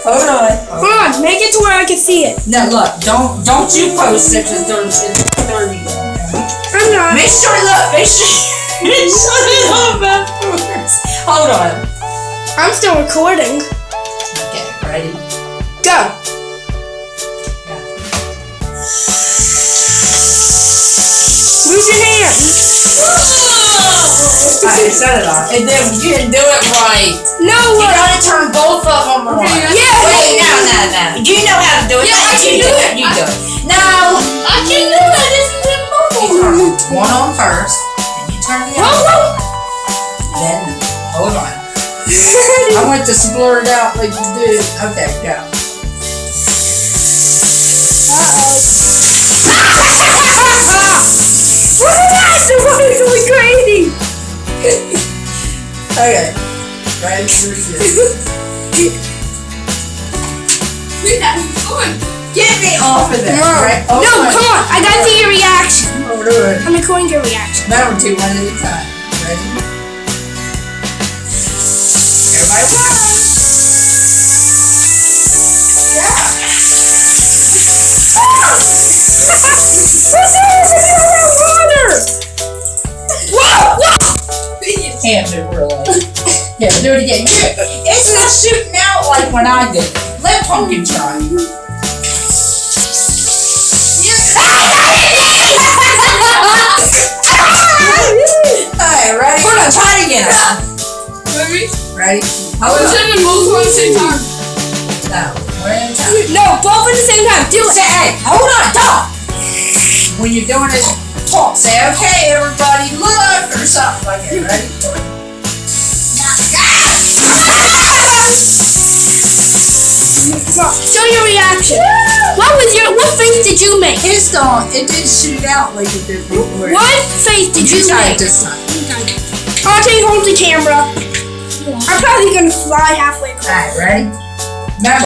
Hold on. Come on, make it to where I can see it. No, look, don't you post it because it's 30. I'm not. Make sure it's on afterwards. Hold on. I'm still recording. Okay, ready? Go. Move your hands. Alright, set it off. And then you didn't do it right. No You way. gotta turn both of them on. Yeah. Wait, no. You know how to do it. Yeah, I you can do it. You do it. No. I can do it. This is You impossible. turn one on first, and you turn the other on. Then, hold on. I want to blur it out like you did. Okay, go. What is that? Somebody's going crazy. Okay. Ready? Get me off of there. Right? No, come on. I gotta see your reaction. Oh, do it. I'm recording your reaction. Remember to one at a time. Ready? Everybody Can't do it really. Yeah, do it again. It's not shooting out like when I did. Let Pumpkin try. Alright, ready? We're gonna try it again. Ready? I was in the both at the same time. No, one at a time. No, both at the same time. Do it. Say, hey, hold on, talk. When you're doing it, talk. Say, okay, everybody, look up or something like that. Ready? Show your reaction. What face did you make? It's on. It did shoot out like it did before. What face did you Try make? it this time. I'll take hold the camera. I'm probably gonna fly halfway across. Alright, ready? Remember,